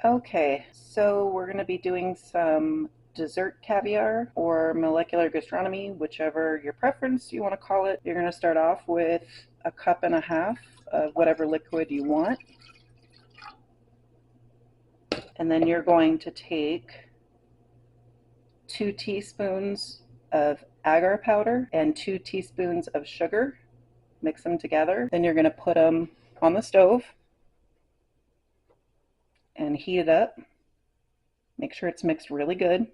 Okay, so we're going to be doing some dessert caviar or molecular gastronomy, whichever your preference you want to call it. You're going to start off with a cup and a half of whatever liquid you want. And then you're going to take 2 teaspoons of agar powder and 2 teaspoons of sugar. Mix them together. Then you're going to put them on the stove and heat it up. Make sure it's mixed really good.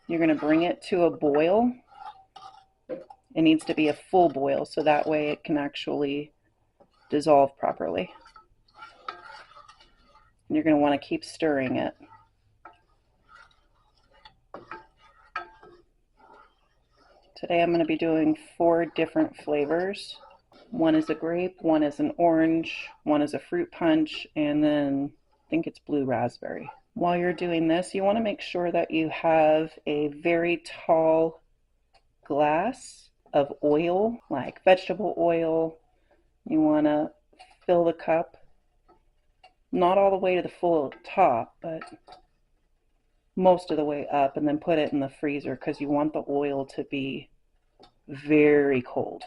You're going to bring it to a boil. It needs to be a full boil so that way it can actually dissolve properly. And you're going to want to keep stirring it. Today I'm going to be doing 4 different flavors. One is a grape, one is an orange, one is a fruit punch, and then I think it's blue raspberry. While you're doing this, you want to make sure that you have a very tall glass of oil, like vegetable oil. You want to fill the cup, not all the way to the full top, but most of the way up, and then put it in the freezer because you want the oil to be very cold.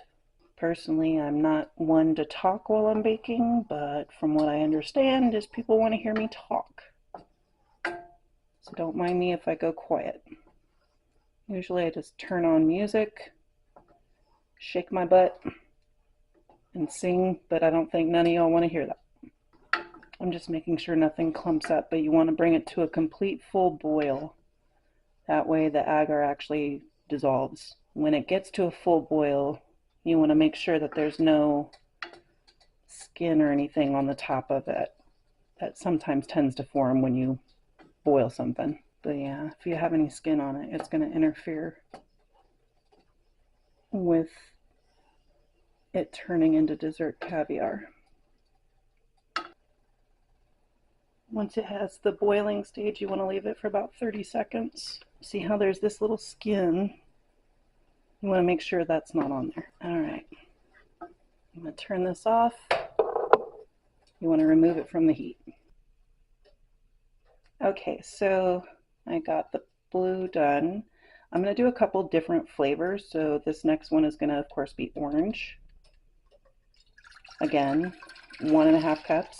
Personally, I'm not one to talk while I'm baking, but from what I understand is people want to hear me talk. So don't mind me if I go quiet. Usually I just turn on music, shake my butt, and sing, but I don't think none of y'all want to hear that. I'm just making sure nothing clumps up, but you want to bring it to a complete full boil. That way the agar actually dissolves. When it gets to a full boil, you want to make sure that there's no skin or anything on the top of it. That sometimes tends to form when you boil something. But yeah, if you have any skin on it, it's going to interfere with it turning into dessert caviar. Once it has the boiling stage, you want to leave it for about 30 seconds. See how there's this little skin? You want to make sure that's not on there. All right, I'm going to turn this off. You want to remove it from the heat. Okay, so I got the blue done. I'm going to do a couple different flavors. So this next one is going to, of course, be orange. Again, 1.5 cups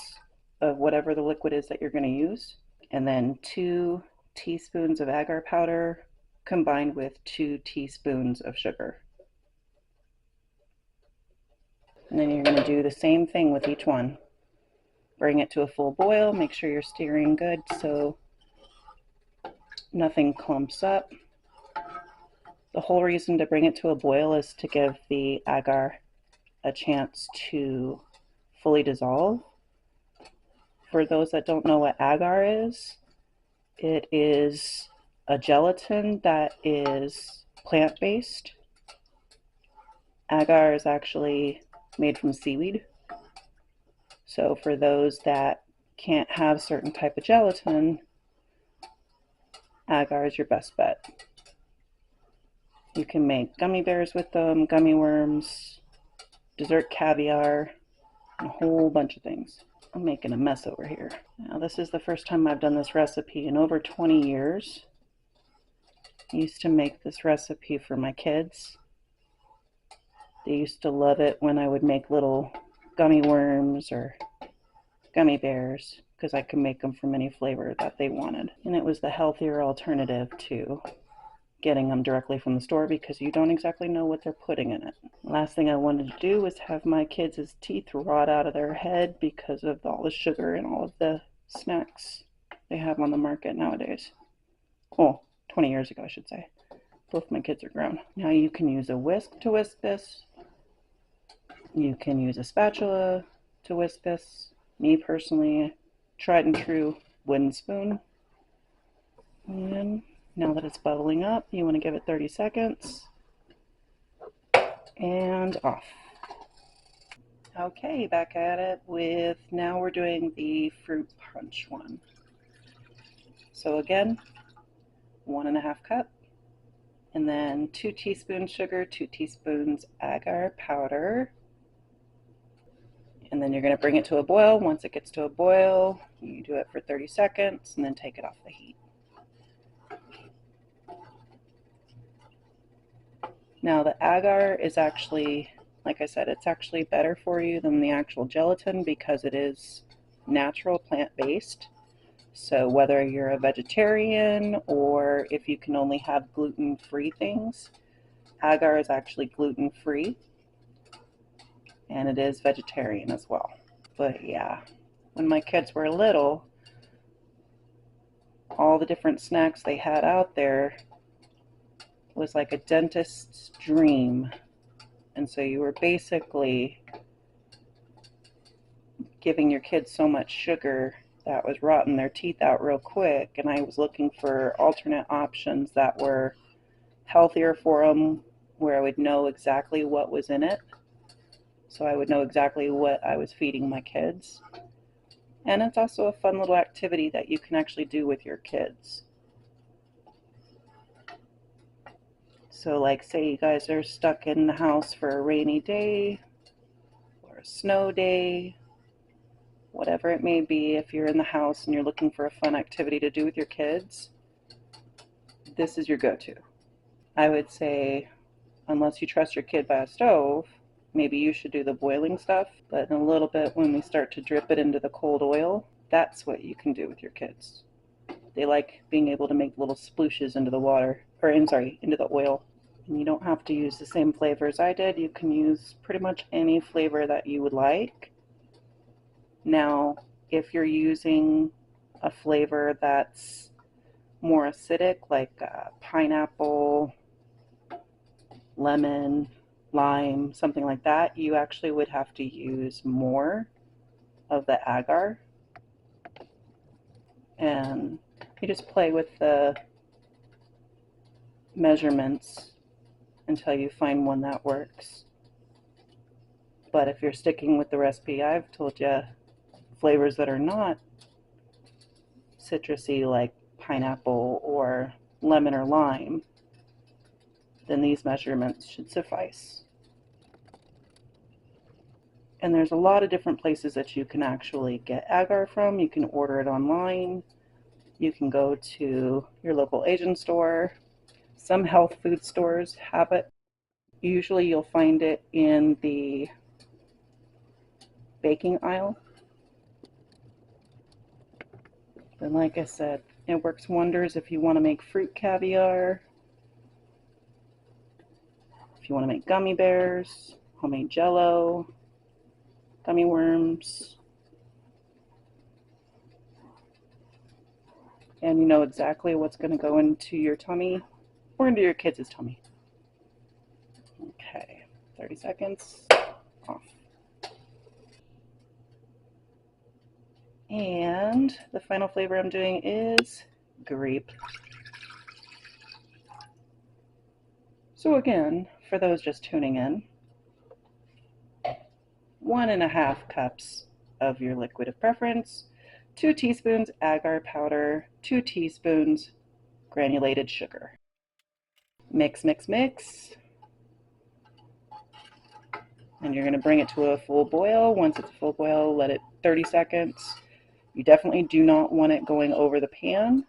of whatever the liquid is that you're going to use. And then 2 teaspoons of agar powder combined with 2 teaspoons of sugar. And then you're going to do the same thing with each one. Bring it to a full boil. Make sure you're stirring good so nothing clumps up. The whole reason to bring it to a boil is to give the agar a chance to fully dissolve. For those that don't know what agar is, it is a gelatin that is plant-based. Agar is actually made from seaweed. So for those that can't have certain type of gelatin, agar is your best bet. You can make gummy bears with them, gummy worms, dessert caviar, and a whole bunch of things. I'm making a mess over here. Now this is the first time I've done this recipe in over 20 years. I used to make this recipe for my kids. They used to love it when I would make little gummy worms or gummy bears because I could make them from any flavor that they wanted. And it was the healthier alternative to getting them directly from the store because you don't exactly know what they're putting in it. Last thing I wanted to do was have my kids' teeth rot out of their head because of all the sugar and all of the snacks they have on the market nowadays. Oh, 20 years ago, I should say. Both my kids are grown. Now you can use a whisk to whisk this. You can use a spatula to whisk this. Me personally, tried and true wooden spoon. And now that it's bubbling up, you want to give it 30 seconds. And off. Okay, back at it with, now we're doing the fruit punch one. So again, 1.5 cup, And then 2 teaspoons sugar, 2 teaspoons agar powder. And then you're going to bring it to a boil. Once it gets to a boil, you do it for 30 seconds and then take it off the heat. Now the agar is actually, like I said, it's actually better for you than the actual gelatin because it is natural plant-based. So whether you're a vegetarian or if you can only have gluten-free things, agar is actually gluten-free and it is vegetarian as well. But yeah, when my kids were little, all the different snacks they had out there was like a dentist's dream. And so you were basically giving your kids so much sugar that was rotting their teeth out real quick. And I was looking for alternate options that were healthier for them, where I would know exactly what was in it. So I would know exactly what I was feeding my kids. And it's also a fun little activity that you can actually do with your kids. So like say you guys are stuck in the house for a rainy day or a snow day, whatever it may be, if you're in the house and you're looking for a fun activity to do with your kids, this is your go-to. I would say, unless you trust your kid by a stove, maybe you should do the boiling stuff, but in a little bit when we start to drip it into the cold oil, that's what you can do with your kids. They like being able to make little splooshes into the water, or into the oil. And you don't have to use the same flavors I did. You can use pretty much any flavor that you would like. Now, if you're using a flavor that's more acidic, like pineapple, lemon, lime, something like that, you actually would have to use more of the agar. And you just play with the measurements until you find one that works. But if you're sticking with the recipe I've told you, flavors that are not citrusy like pineapple or lemon or lime, then these measurements should suffice. And there's a lot of different places that you can actually get agar from. You can order it online. You can go to your local Asian store. Some health food stores have it. Usually you'll find it in the baking aisle. And like I said, it works wonders if you want to make fruit caviar, if you want to make gummy bears, homemade jello, gummy worms, and you know exactly what's going to go into your tummy or into your kids' tummy. Okay, 30 seconds, off. And the final flavor I'm doing is grape. So again, for those just tuning in, 1.5 cups of your liquid of preference, 2 teaspoons agar powder, 2 teaspoons granulated sugar. Mix, mix, mix. And you're going to bring it to a full boil. Once it's a full boil, let it 30 seconds. You definitely do not want it going over the pan.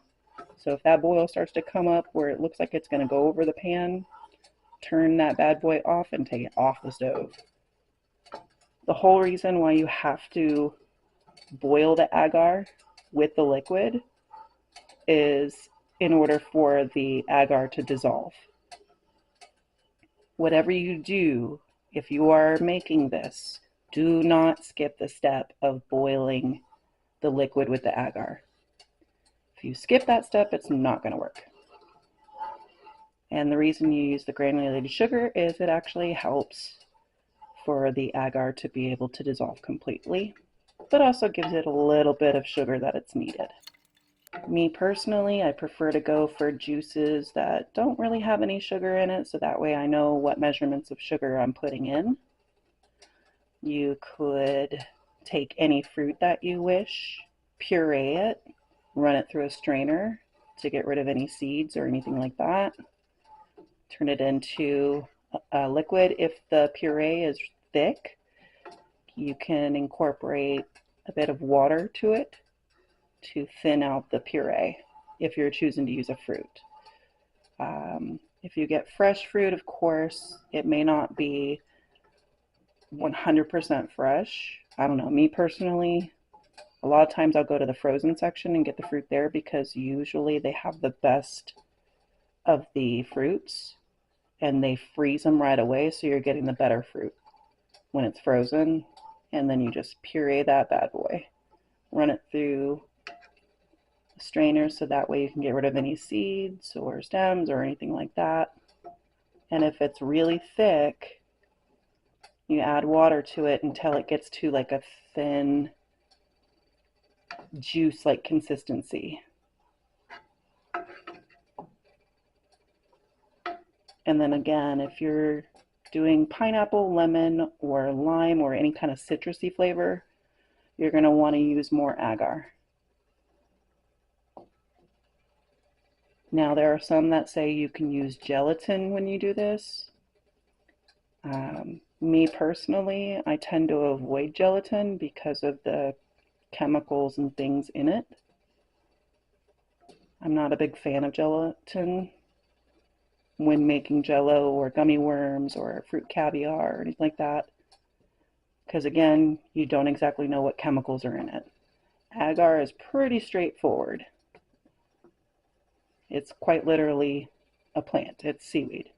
So if that boil starts to come up where it looks like it's going to go over the pan, turn that bad boy off and take it off the stove. The whole reason why you have to boil the agar with the liquid is in order for the agar to dissolve. Whatever you do, if you are making this, do not skip the step of boiling the liquid with the agar. If you skip that step, it's not going to work. And the reason you use the granulated sugar is it actually helps for the agar to be able to dissolve completely, but also gives it a little bit of sugar that it's needed. Me personally, I prefer to go for juices that don't really have any sugar in it, so that way I know what measurements of sugar I'm putting in. You could take any fruit that you wish, puree it, run it through a strainer to get rid of any seeds or anything like that. turn it into a liquid. If the puree is thick, you can incorporate a bit of water to it to thin out the puree if you're choosing to use a fruit. If you get fresh fruit, of course, it may not be 100% fresh. I don't know, me personally, a lot of times I'll go to the frozen section and get the fruit there because usually they have the best of the fruits and they freeze them right away, so you're getting the better fruit when it's frozen. And then you just puree that bad boy. Run it through a strainer so that way you can get rid of any seeds or stems or anything like that. And if it's really thick, you add water to it until it gets to like a thin juice-like consistency. And then again, if you're doing pineapple, lemon, or lime, or any kind of citrusy flavor, you're going to want to use more agar. Now, there are some that say you can use gelatin when you do this. Me personally, I tend to avoid gelatin because of the chemicals and things in it. I'm not a big fan of gelatin when making jello or gummy worms or fruit caviar or anything like that, because again, you don't exactly know what chemicals are in it. Agar is pretty straightforward. It's quite literally a plant. It's seaweed,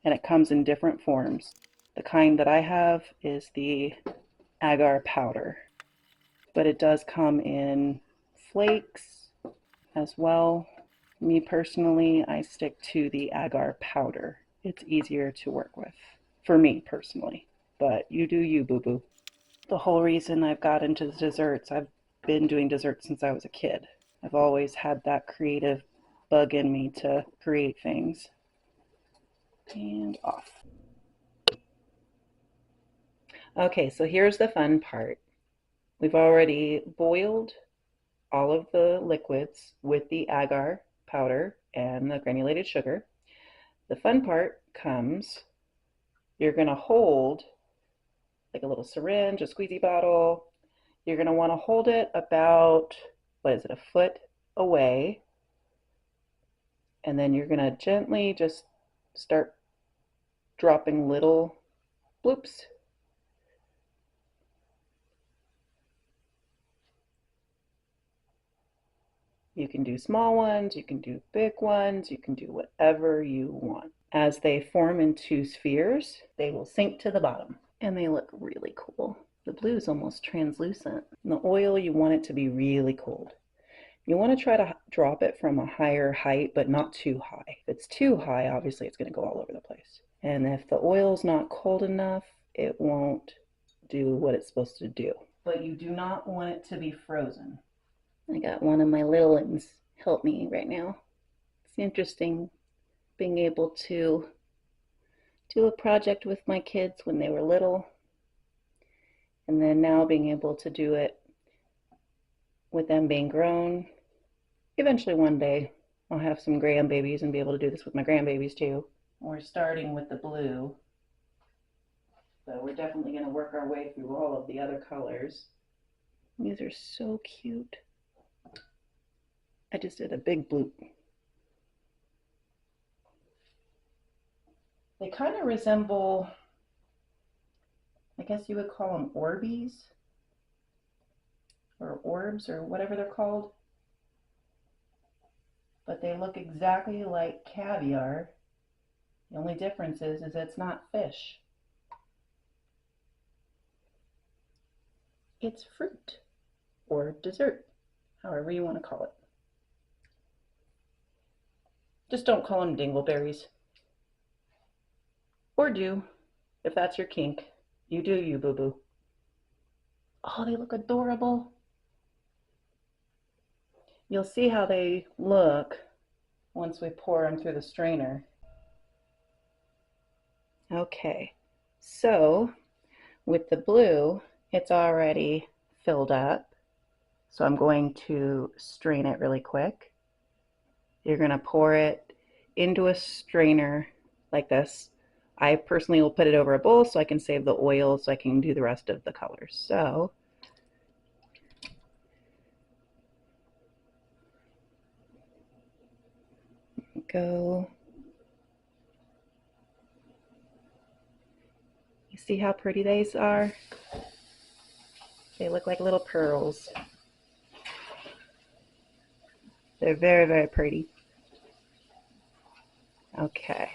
and it comes in different forms. The kind that I have is the agar powder, but it does come in flakes as well. Me personally, I stick to the agar powder. It's easier to work with, for me personally, but you do you, boo-boo. The whole reason I've got into the desserts, I've been doing desserts since I was a kid. I've always had that creative bug in me to create things. And off. Okay, so here's the fun part. We've already boiled all of the liquids with the agar powder and the granulated sugar. The fun part comes, you're going to hold like a little syringe, a squeezy bottle. You're going to want to hold it about, a foot away. And then you're going to gently just start dropping little bloops. You can do small ones, you can do big ones, you can do whatever you want. As they form into spheres, they will sink to the bottom. And they look really cool. The blue is almost translucent. And the oil, you want it to be really cold. You want to try to drop it from a higher height, but not too high. If it's too high, obviously it's going to go all over the place. And if the oil's not cold enough, it won't do what it's supposed to do. But you do not want it to be frozen. I got one of my little ones help me right now. It's interesting being able to do a project with my kids when they were little, and then now being able to do it with them being grown. Eventually one day I'll have some grandbabies and be able to do this with my grandbabies too. We're starting with the blue, so we're definitely going to work our way through all of the other colors. These are so cute. I just did a big bloop. They kind of resemble, I guess you would call them Orbeez or orbs or whatever they're called. But they look exactly like caviar. The only difference is it's not fish. It's fruit or dessert, however you want to call it. Just don't call them dingleberries. Or do, if that's your kink. You do you, boo-boo. Oh, they look adorable. You'll see how they look once we pour them through the strainer. Okay, so with the blue, it's already filled up. So I'm going to strain it really quick. You're going to pour it into a strainer like this. I personally will put it over a bowl so I can save the oil so I can do the rest of the colors. So go. You see how pretty these are? They look like little pearls. They're very, very pretty. Okay.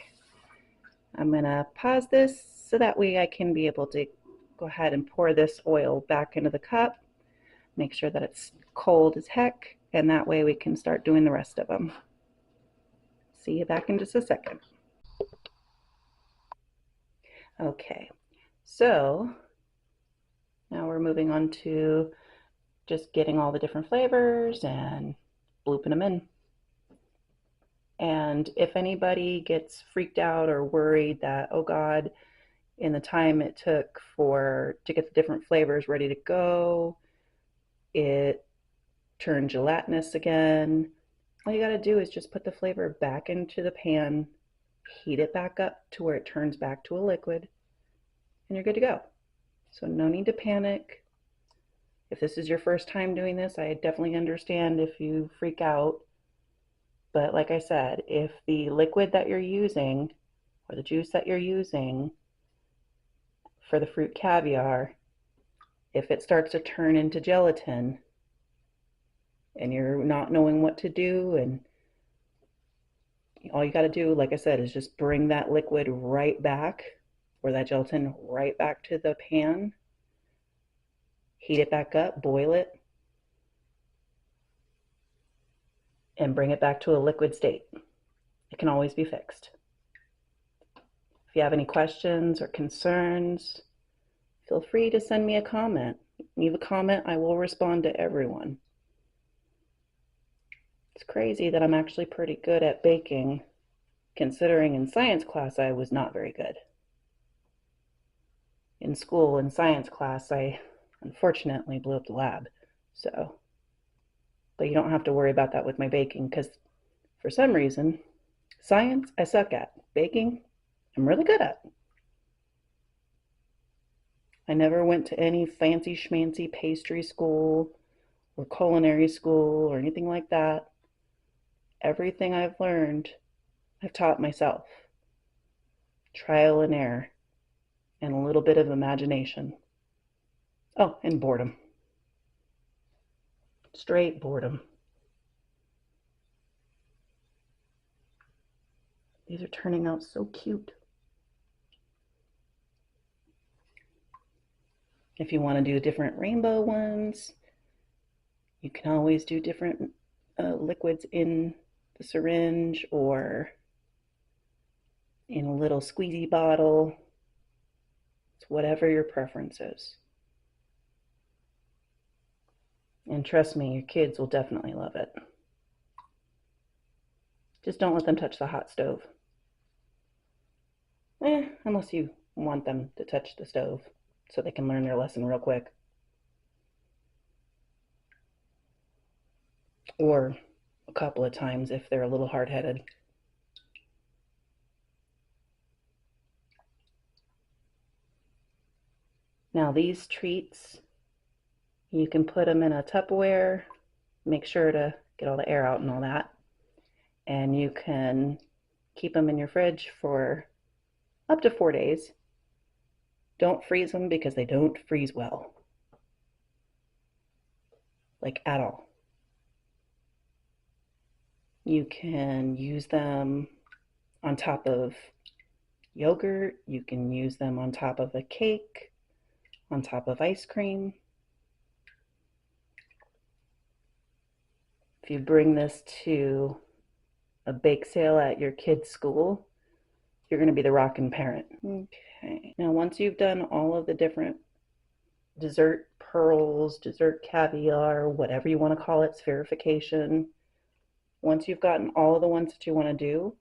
I'm gonna pause this so that way I can be able to go ahead and pour this oil back into the cup. Make sure that it's cold as heck, and that way we can start doing the rest of them. See you back in just a second. Okay, so now we're moving on to just getting all the different flavors and blooping them in. And if anybody gets freaked out or worried that, oh God, in the time it took to get the different flavors ready to go, it turned gelatinous again, all you got to do is just put the flavor back into the pan, heat it back up to where it turns back to a liquid, and you're good to go. So no need to panic. If this is your first time doing this, I definitely understand if you freak out. But like I said, if the liquid that you're using or the juice that you're using for the fruit caviar, if it starts to turn into gelatin and you're not knowing what to do, and all you got to do, like I said, is just bring that liquid right back, or that gelatin right back to the pan, heat it back up, boil it, and bring it back to a liquid state. It can always be fixed. If you have any questions or concerns, feel free to send me a comment. Leave a comment, I will respond to everyone. It's crazy that I'm actually pretty good at baking, considering in science class I was not very good. In school, in science class, I unfortunately blew up the lab. But you don't have to worry about that with my baking, because for some reason, science I suck at. Baking, I'm really good at. I never went to any fancy schmancy pastry school or culinary school or anything like that. Everything I've learned, I've taught myself. Trial and error, and a little bit of imagination. Oh, and boredom. Straight boredom. These are turning out so cute. If you want to do different rainbow ones, you can always do different liquids in the syringe or in a little squeezy bottle. It's whatever your preference is. And trust me, your kids will definitely love it. Just don't let them touch the hot stove. Unless you want them to touch the stove so they can learn their lesson real quick. Or a couple of times if they're a little hard-headed. Now these treats, you can put them in a Tupperware, make sure to get all the air out and all that, and you can keep them in your fridge for up to 4 days. Don't freeze them because they don't freeze well, like at all. You can use them on top of yogurt, you can use them on top of a cake, on top of ice cream. If you bring this to a bake sale at your kid's school, you're going to be the rockin' parent. Okay, now once you've done all of the different dessert pearls, dessert caviar, whatever you want to call it, spherification, once you've gotten all of the ones that you want to do,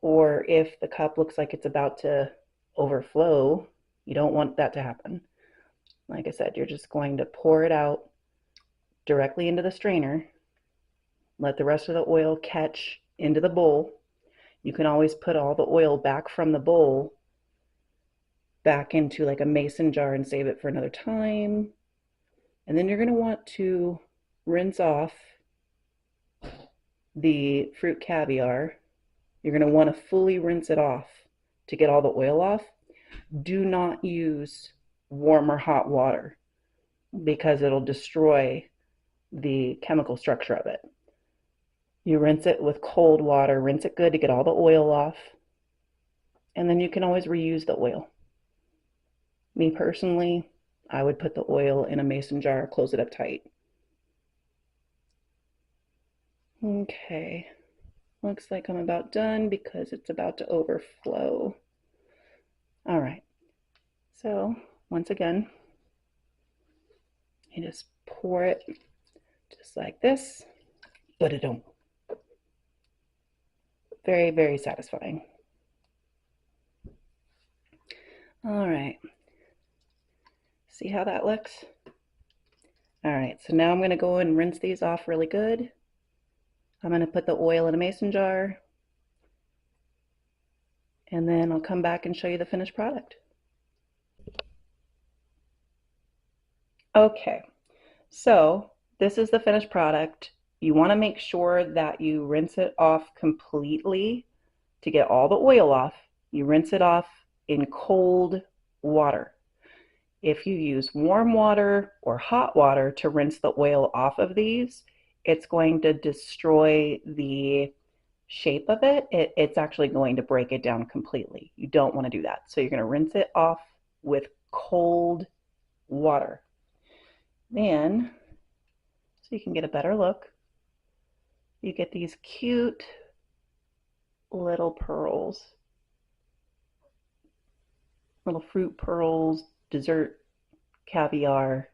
or if the cup looks like it's about to overflow, you don't want that to happen. Like I said, you're just going to pour it out directly into the strainer, let the rest of the oil catch into the bowl. You can always put all the oil back from the bowl back into like a mason jar and save it for another time. And then you're going to want to rinse off the fruit caviar. You're going to want to fully rinse it off to get all the oil off. Do not use warm or hot water because it'll destroy the chemical structure of it. You rinse it with cold water, rinse it good to get all the oil off, and then you can always reuse the oil. Me personally, I would put the oil in a mason jar, close it up tight. Okay, looks like I'm about done because it's about to overflow. All right, so once again, you just pour it just like this, but it don't. Very, very satisfying. All right, see how that looks? All right, so now I'm going to go and rinse these off really good. I'm going to put the oil in a mason jar, and then I'll come back and show you the finished product. Okay, so this is the finished product. You want to make sure that you rinse it off completely to get all the oil off. You rinse it off in cold water. If you use warm water or hot water to rinse the oil off of these, it's going to destroy the shape of it. It's actually going to break it down completely. You don't want to do that. So you're going to rinse it off with cold water. Then, so you can get a better look, you get these cute little pearls, little fruit pearls, dessert caviar,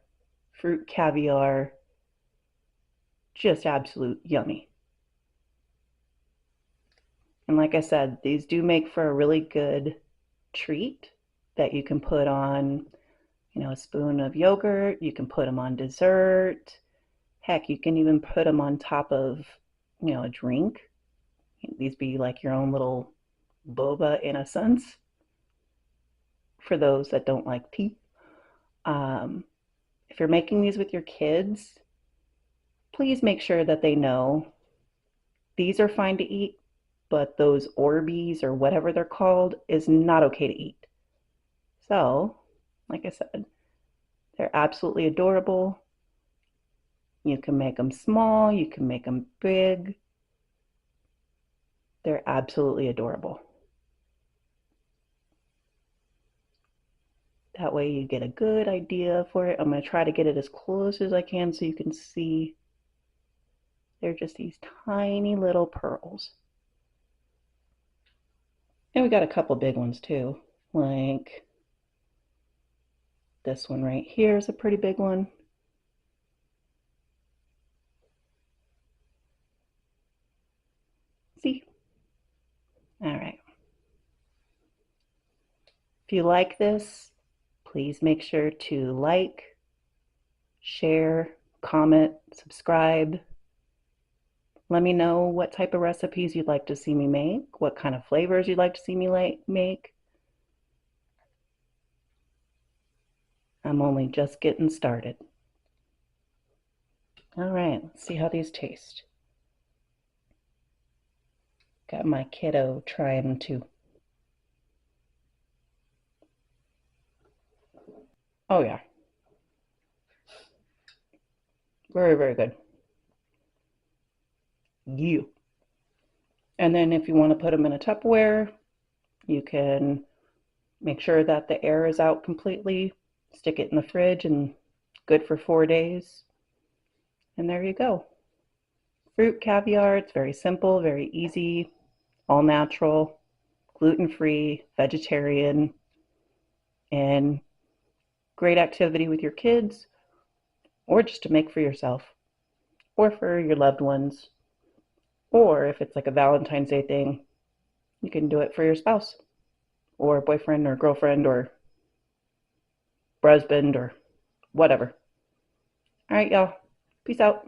fruit caviar, just absolute yummy. And like I said, these do make for a really good treat that you can put on, a spoon of yogurt. You can put them on dessert. Heck, you can even put them on top of, a drink. These be like your own little boba in a sense for those that don't like tea. If you're making these with your kids, please make sure that they know these are fine to eat, but those Orbeez or whatever they're called is not okay to eat. So, like I said, they're absolutely adorable. You can make them small, you can make them big. They're absolutely adorable. That way you get a good idea for it. I'm going to try to get it as close as I can so you can see. They're just these tiny little pearls. And we got a couple big ones too, like this one right here is a pretty big one. See? All right. If you like this, please make sure to like, share, comment, subscribe. Let me know what type of recipes you'd like to see me make, what kind of flavors you'd like to see me make. I'm only just getting started. All right, let's see how these taste. Got my kiddo trying them too. Oh yeah. Very, very good. You. And then if you want to put them in a Tupperware, you can make sure that the air is out completely, stick it in the fridge, and good for 4 days. And there you go. Fruit caviar, it's very simple, very easy, all natural, gluten-free, vegetarian, and great activity with your kids, or just to make for yourself, or for your loved ones, or if it's like a Valentine's Day thing, you can do it for your spouse, or boyfriend, or girlfriend, or husband, or whatever. All right, y'all. Peace out.